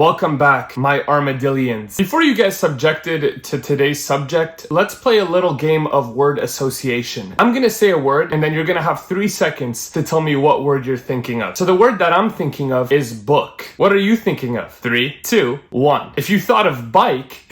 Welcome back, my armadillions. Before you get subjected to today's subject, let's play a little game of word association. I'm gonna say a word, and then you're gonna have 3 seconds to tell me what word you're thinking of. So the word that I'm thinking of is book. What are you thinking of? 3, 2, 1. If you thought of bike,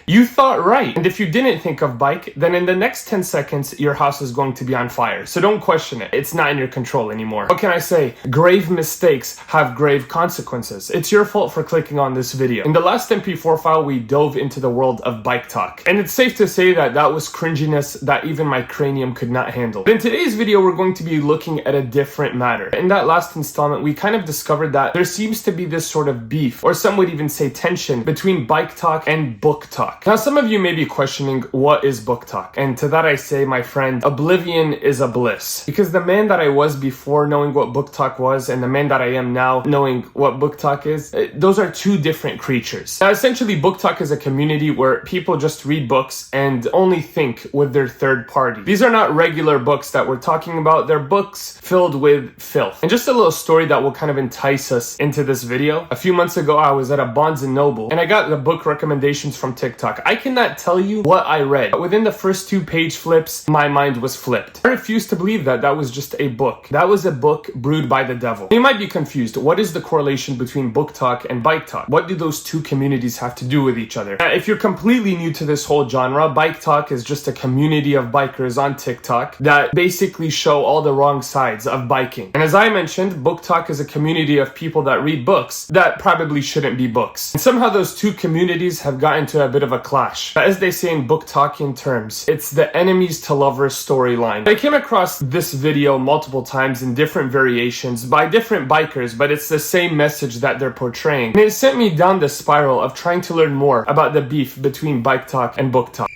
you thought right. And if you didn't think of bike, then in the next 10 seconds, your house is going to be on fire. So don't question it. It's not in your control anymore. What can I say? Grave mistakes have grave consequences. It's your fault for clicking on this video. In the last MP4 file, we dove into the world of BikeTok. And it's safe to say that that was cringiness that even my cranium could not handle. But in today's video, we're going to be looking at a different matter. In that last installment, we kind of discovered that there seems to be this sort of beef, or some would even say tension, between BikeTok and BookTok. Now, some of you may be questioning, what is BookTok? And to that I say, my friend, oblivion is a bliss. Because the man that I was before knowing what BookTok was, and the man that I am now knowing what BookTok is, those are two different creatures. Now, essentially, BookTok is a community where people just read books and only think with their third party. These are not regular books that we're talking about. They're books filled with filth. And just a little story that will kind of entice us into this video. A few months ago, I was at a Barnes & Noble, and I got the book recommendations from TikTok. I cannot tell you what I read, but within the first 2 page flips, my mind was flipped. I refuse to believe that that was just a book. That was a book brewed by the devil. You might be confused. What is the correlation between BookTok and BikeTok? What do those two communities have to do with each other? If you're completely new to this whole genre, BikeTok is just a community of bikers on TikTok that basically show all the wrong sides of biking. And as I mentioned, BookTok is a community of people that read books that probably shouldn't be books. And somehow those two communities have gotten to a bit of a clash. As they say in BookTokian terms, it's the enemies to lovers storyline. I came across this video multiple times in different variations by different bikers, but it's the same message that they're portraying. And it sent me down the spiral of trying to learn more about the beef between BikeTok and BookTok.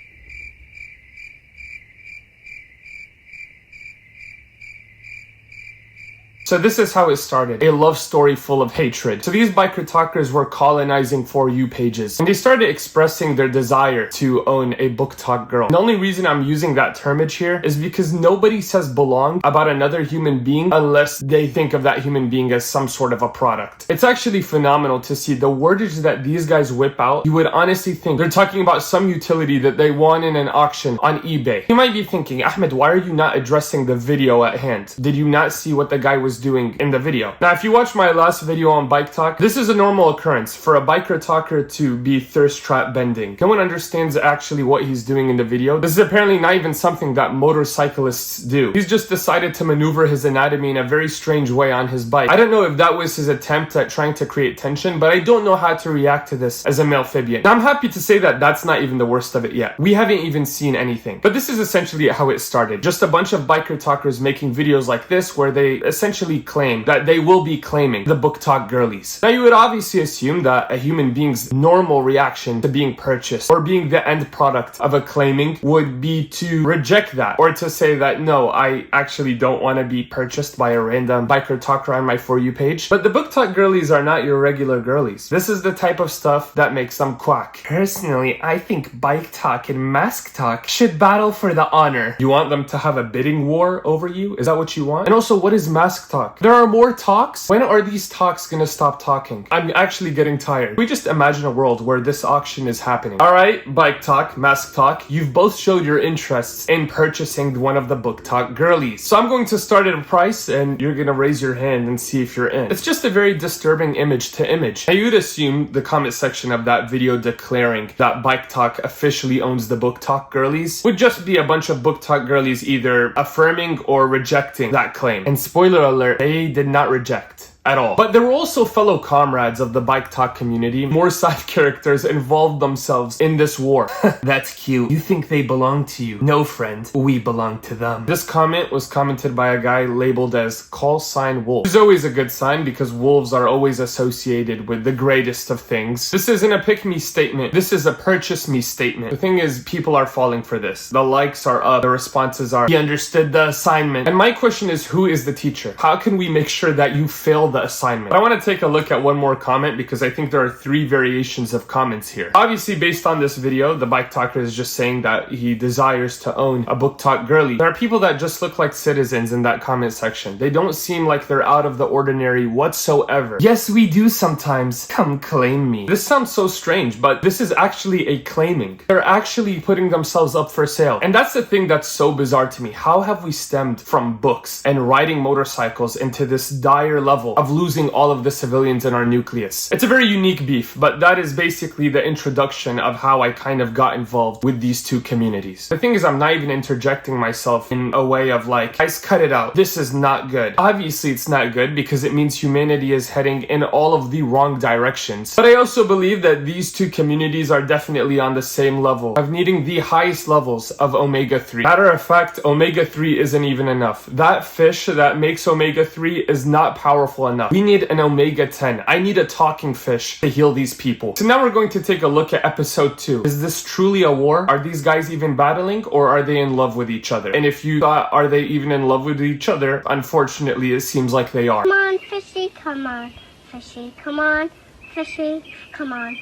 So this is how it started, a love story full of hatred. So these BikeTokers were colonizing For You pages, and they started expressing their desire to own a BookTok girl. And the only reason I'm using that termage here is because nobody says belong about another human being unless they think of that human being as some sort of a product. It's actually phenomenal to see the wordage that these guys whip out. You would honestly think they're talking about some utility that they won in an auction on eBay. You might be thinking, Ahmed, why are you not addressing the video at hand? Did you not see what the guy was doing in the video? Now, if you watch my last video on BikeTok, this is a normal occurrence for a BikeToker to be thirst trap bending. No one understands actually what he's doing in the video. This is apparently not even something that motorcyclists do. He's just decided to maneuver his anatomy in a very strange way on his bike. I don't know if that was his attempt at trying to create tension, but I don't know how to react to this as a male Fabian. Now, I'm happy to say that that's not even the worst of it yet. We haven't even seen anything. But this is essentially how it started. Just a bunch of BikeTokers making videos like this where they essentially claim that they will be claiming the BookTok girlies. Now, you would obviously assume that a human being's normal reaction to being purchased or being the end product of a claiming would be to reject that, or to say that, no, I actually don't want to be purchased by a random BikeToker on my For You page. But the BookTok girlies are not your regular girlies. This is the type of stuff that makes them quack. Personally, I think BikeTok and MaskTok should battle for the honor. You want them to have a bidding war over you? Is that what you want? And also, what is MaskTok? There are more talks? When are these talks gonna stop talking? I'm actually getting tired. We just imagine a world where this auction is happening. Alright, BikeTok, MaskTok, you've both showed your interests in purchasing one of the BookTok girlies. So I'm going to start at a price, and you're gonna raise your hand and see if you're in. It's just a very disturbing image to image. Now, you'd assume the comment section of that video declaring that BikeTok officially owns the BookTok girlies would just be a bunch of BookTok girlies either affirming or rejecting that claim. And spoiler alert, they did not reject at all. But there were also fellow comrades of the BikeTok community. More side characters involved themselves in this war. That's cute. You think they belong to you. No, friend. We belong to them. This comment was commented by a guy labeled as callsign wolf. Which is always a good sign because wolves are always associated with the greatest of things. This isn't a pick me statement. This is a purchase me statement. The thing is, people are falling for this. The likes are up. The responses are, he understood the assignment. And my question is, who is the teacher? How can we make sure that you fail them the assignment. But I want to take a look at one more comment because I think there are 3 variations of comments here. Obviously, based on this video, the BikeToker is just saying that he desires to own a BookTok girly. There are people that just look like citizens in that comment section. They don't seem like they're out of the ordinary whatsoever. Yes, we do sometimes. Come claim me. This sounds so strange, but this is actually a claiming. They're actually putting themselves up for sale. And that's the thing that's so bizarre to me. How have we stemmed from books and riding motorcycles into this dire level of losing all of the civilians in our nucleus? It's a very unique beef, but that is basically the introduction of how I kind of got involved with these 2 communities. The thing is, I'm not even interjecting myself in a way of like, guys, cut it out. This is not good. Obviously, it's not good because it means humanity is heading in all of the wrong directions. But I also believe that these 2 communities are definitely on the same level of needing the highest levels of omega-3. Matter of fact, omega-3 isn't even enough. That fish that makes omega-3 is not powerful enough. We need an omega-10. I need a talking fish to heal these people. So now we're going to take a look at episode 2. Is this truly a war? Are these guys even battling, or are they in love with each other? And if you thought, are they even in love with each other? Unfortunately, it seems like they are. Come on, fishy, come on, fishy, come on, fishy, come on.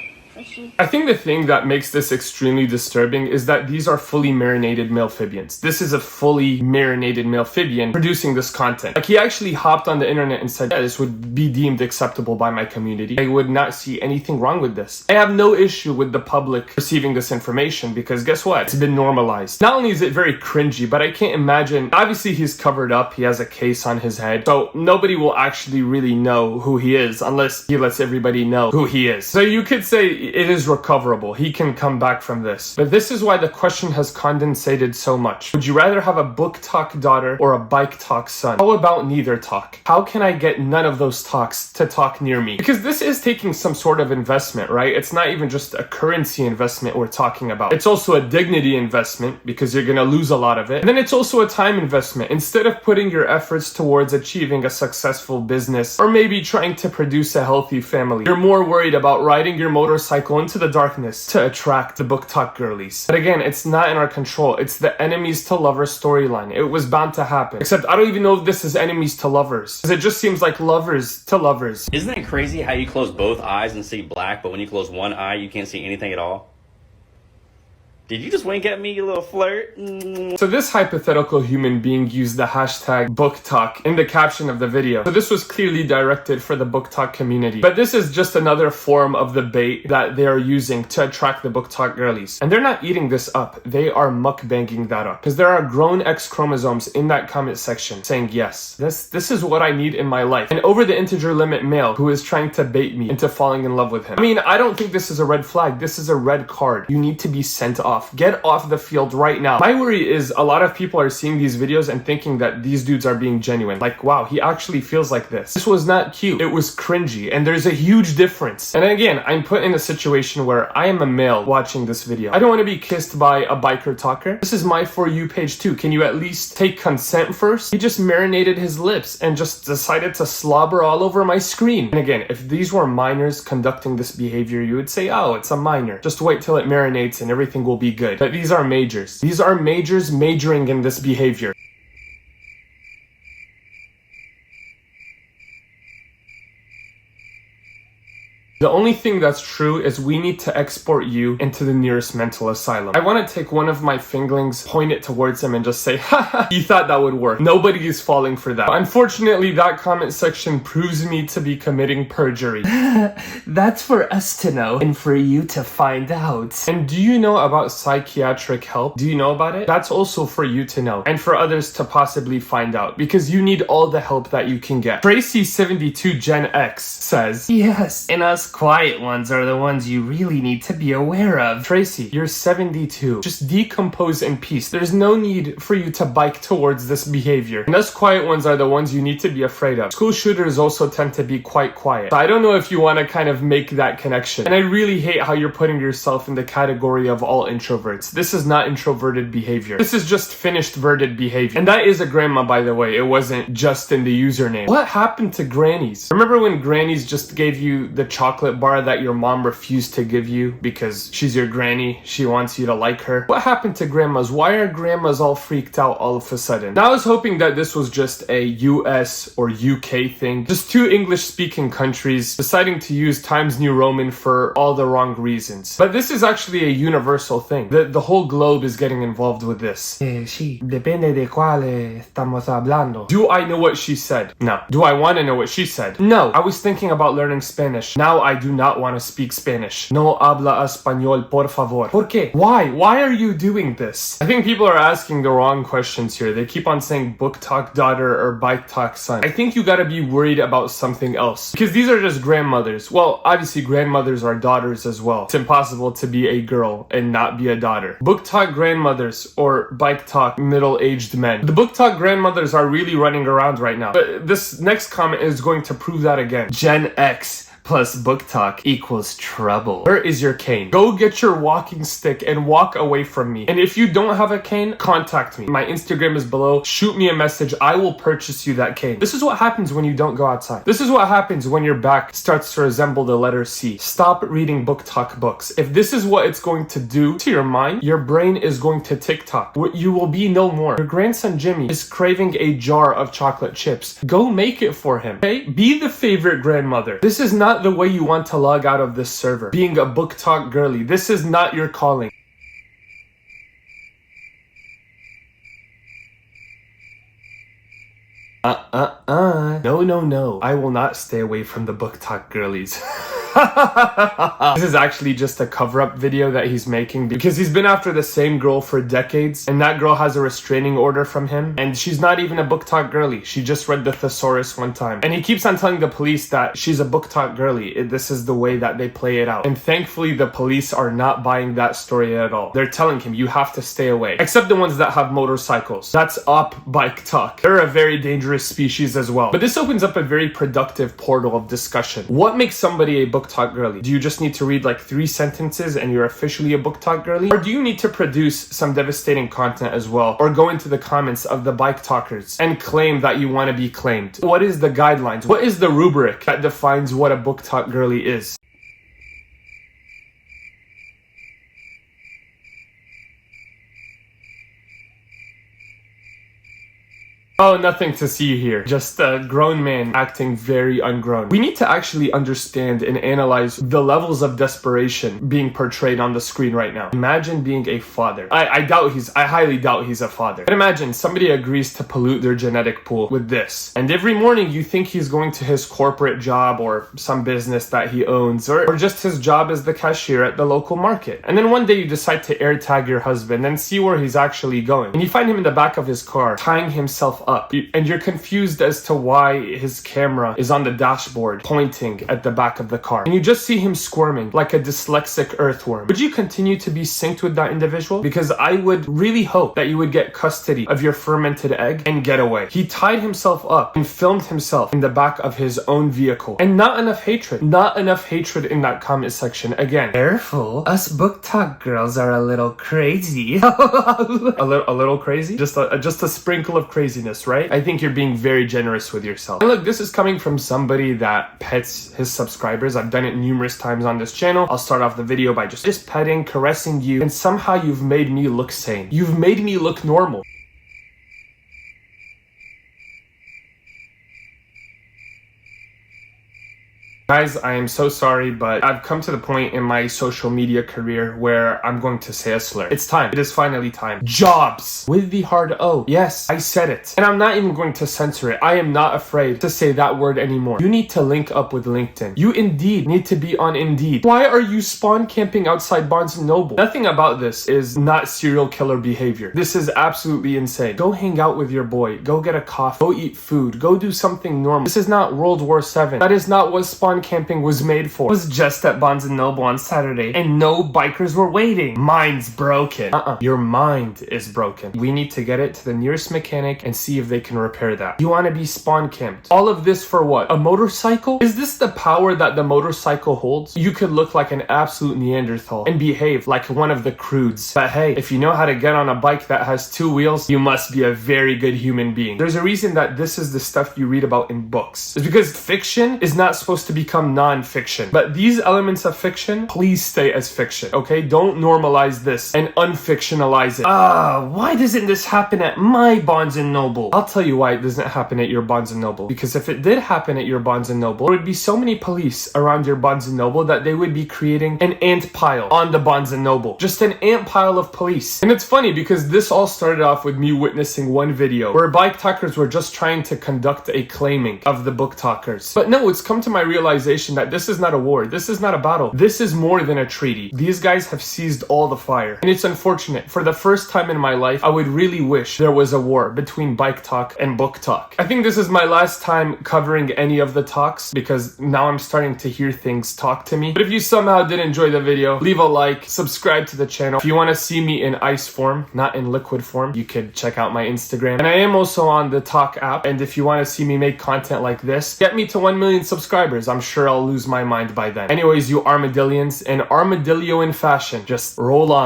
I think the thing that makes this extremely disturbing is that these are fully marinated malefibians. This is a fully marinated malefibian producing this content. Like, he actually hopped on the internet and said, yeah, this would be deemed acceptable by my community. I would not see anything wrong with this. I have no issue with the public receiving this information because guess what? It's been normalized. Not only is it very cringy, but I can't imagine, obviously he's covered up, he has a case on his head, so nobody will actually really know who he is unless he lets everybody know who he is. So you could say it is recoverable. He can come back from this. But this is why the question has condensated so much. Would you rather have a BookTok daughter or a BikeTok son? How about neither talk? How can I get none of those talks to talk near me? Because this is taking some sort of investment, right? It's not even just a currency investment we're talking about. It's also a dignity investment because you're gonna lose a lot of it. And then it's also a time investment. Instead of putting your efforts towards achieving a successful business or maybe trying to produce a healthy family, you're more worried about riding your motorcycle into the darkness to attract the BookTok girlies. But again, it's not in our control. It's the enemies to lovers storyline. It was bound to happen. Except I don't even know if this is enemies to lovers, because it just seems like lovers to lovers. Isn't it crazy how you close both eyes and see black, but when you close one eye, you can't see anything at all? Did you just wink at me, you little flirt? So this hypothetical human being used the hashtag BookTok in the caption of the video. So this was clearly directed for the BookTok community. But this is just another form of the bait that they are using to attract the BookTok girlies. And they're not eating this up. They are mukbanging that up. Because there are grown X chromosomes in that comment section saying, yes, this is what I need in my life. And over the integer limit male who is trying to bait me into falling in love with him. I mean, I don't think this is a red flag. This is a red card. You need to be sent off. Get off the field right now. My worry is a lot of people are seeing these videos and thinking that these dudes are being genuine. Like, wow, he actually feels like this. This was not cute. It was cringy. And there's a huge difference. And again, I'm put in a situation where I am a male watching this video. I don't want to be kissed by a Bikertoker. This is my For You page too. Can you at least take consent first? He just marinated his lips and just decided to slobber all over my screen. And again, if these were minors conducting this behavior, you would say, oh, it's a minor. Just wait till it marinates and everything will be good. But these are majors. These are majors majoring in this behavior. The only thing that's true is we need to export you into the nearest mental asylum. I want to take one of my fingerlings, point it towards him and just say, haha, you thought that would work. Nobody is falling for that. Unfortunately, that comment section proves me to be committing perjury. That's for us to know and for you to find out. And do you know about psychiatric help? Do you know about it? That's also for you to know and for others to possibly find out because you need all the help that you can get. Tracy72 Gen X says, yes, and us quiet ones are the ones you really need to be aware of. Tracy, you're 72. Just decompose in peace. There's no need for you to bike towards this behavior. And us quiet ones are the ones you need to be afraid of. School shooters also tend to be quite quiet. So I don't know if you want to kind of make that connection. And I really hate how you're putting yourself in the category of all introverts. This is not introverted behavior. This is just finished verted behavior. And that is a grandma, by the way. It wasn't just in the username. What happened to grannies? Remember when grannies just gave you the chocolate chocolate bar that your mom refused to give you because she's your granny, she wants you to like her. What happened to grandmas? Why are grandmas all freaked out all of a sudden? Now I was hoping that this was just a US or UK thing, just two English-speaking countries deciding to use Times New Roman for all the wrong reasons. But this is actually a universal thing. The whole globe is getting involved with this. Sí, depende de cuál estamos hablando. Do I know what she said? No. Do I want to know what she said? No. I was thinking about learning Spanish. Now I do not want to speak Spanish. No habla español, por favor. ¿Por qué? Why? Why are you doing this? I think people are asking the wrong questions here. They keep on saying BookTok daughter or BikeTok son. I think you gotta be worried about something else. Because these are just grandmothers. Well, obviously grandmothers are daughters as well. It's impossible to be a girl and not be a daughter. BookTok grandmothers or BikeTok middle-aged men. The BookTok grandmothers are really running around right now. But this next comment is going to prove that again. Gen X plus BookTok equals trouble. Where is your cane? Go get your walking stick and walk away from me. And if you don't have a cane, contact me. My Instagram is below. Shoot me a message. I will purchase you that cane. This is what happens when you don't go outside. This is what happens when your back starts to resemble the letter C. Stop reading BookTok books. If this is what it's going to do to your mind, your brain is going to TikTok. You will be no more. Your grandson Jimmy is craving a jar of chocolate chips. Go make it for him. Okay? Be the favorite grandmother. This is not the way you want to log out of this server. Being a BookTok girly, this is not your calling. No. I will not stay away from the BookTok girlies. This is actually just a cover-up video that he's making because he's been after the same girl for decades and that girl has a restraining order from him and she's not even a BookTok girly. She just read the thesaurus one time. And he keeps on telling the police that she's a BookTok girly. This is the way that they play it out. And thankfully the police are not buying that story at all. They're telling him you have to stay away. Except the ones that have motorcycles. That's BikeTok. They're a very dangerous species as well. But this opens up a very productive portal of discussion. What makes somebody a BookTok girly? Do you just need to read like 3 sentences and you're officially a BookTok girly? Or do you need to produce some devastating content as well? Or go into the comments of the BikeTokers and claim that you want to be claimed? What is the guidelines? What is the rubric that defines what a BookTok girly is? Oh, nothing to see here. Just a grown man acting very ungrown. We need to actually understand and analyze the levels of desperation being portrayed on the screen right now. Imagine being a father. I highly doubt he's a father. But imagine somebody agrees to pollute their genetic pool with this. And every morning you think he's going to his corporate job or some business that he owns or just his job as the cashier at the local market. And then one day you decide to AirTag your husband and see where he's actually going. And you find him in the back of his car, tying himself up, and you're confused as to why his camera is on the dashboard pointing at the back of the car, and you just see him squirming like a dyslexic earthworm. Would you continue to be synced with that individual? Because I would really hope that you would get custody of your fermented egg and get away. He tied himself up and filmed himself in the back of his own vehicle, and not enough hatred in that comment section. Again, careful, us BookTok girls are a little crazy. a little crazy, just a sprinkle of craziness, right? I think you're being very generous with yourself. And look, this is coming from somebody that pets his subscribers. I've done it numerous times on this channel. I'll start off the video by just petting, caressing you, and somehow you've made me look sane. You've made me look normal. Guys, I am so sorry, but I've come to the point in my social media career where I'm going to say a slur. It's time. It is finally time. Jobs! With the hard O. Yes, I said it. And I'm not even going to censor it. I am not afraid to say that word anymore. You need to link up with LinkedIn. You indeed need to be on Indeed. Why are you spawn camping outside Barnes & Noble? Nothing about this is not serial killer behavior. This is absolutely insane. Go hang out with your boy. Go get a coffee. Go eat food. Go do something normal. This is not World War VII. That is not what spawn camping was made for. It was just at Barnes & Noble on Saturday and no bikers were waiting. Mind's broken. Your mind is broken. We need to get it to the nearest mechanic and see if they can repair that. You want to be spawn camped. All of this for what? A motorcycle? Is this the power that the motorcycle holds? You could look like an absolute Neanderthal and behave like one of the crudes. But hey, if you know how to get on a bike that has 2 wheels, you must be a very good human being. There's a reason that this is the stuff you read about in books. It's because fiction is not supposed to be become non-fiction. But these elements of fiction, please stay as fiction, okay? Don't normalize this and unfictionalize it. Why doesn't this happen at my Barnes & Noble? I'll tell you why it doesn't happen at your Barnes & Noble. Because if it did happen at your Barnes & Noble, there would be so many police around your Barnes & Noble that they would be creating an ant pile on the Barnes & Noble. Just an ant pile of police. And it's funny because this all started off with me witnessing one video where BikeTokers were just trying to conduct a claiming of the BookTokers. But no, it's come to my realization that this is not a war. This is not a battle. This is more than a treaty. These guys have seized all the fire. And it's unfortunate. For the first time in my life, I would really wish there was a war between BikeTok and BookTok. I think this is my last time covering any of the talks because now I'm starting to hear things talk to me. But if you somehow did enjoy the video, leave a like, subscribe to the channel. If you want to see me in ice form, not in liquid form, you could check out my Instagram. And I am also on the Talk app. And if you want to see me make content like this, get me to 1 million subscribers. I'm sure I'll lose my mind by then. Anyways, you armadillions, and armadillo in fashion. Just roll on.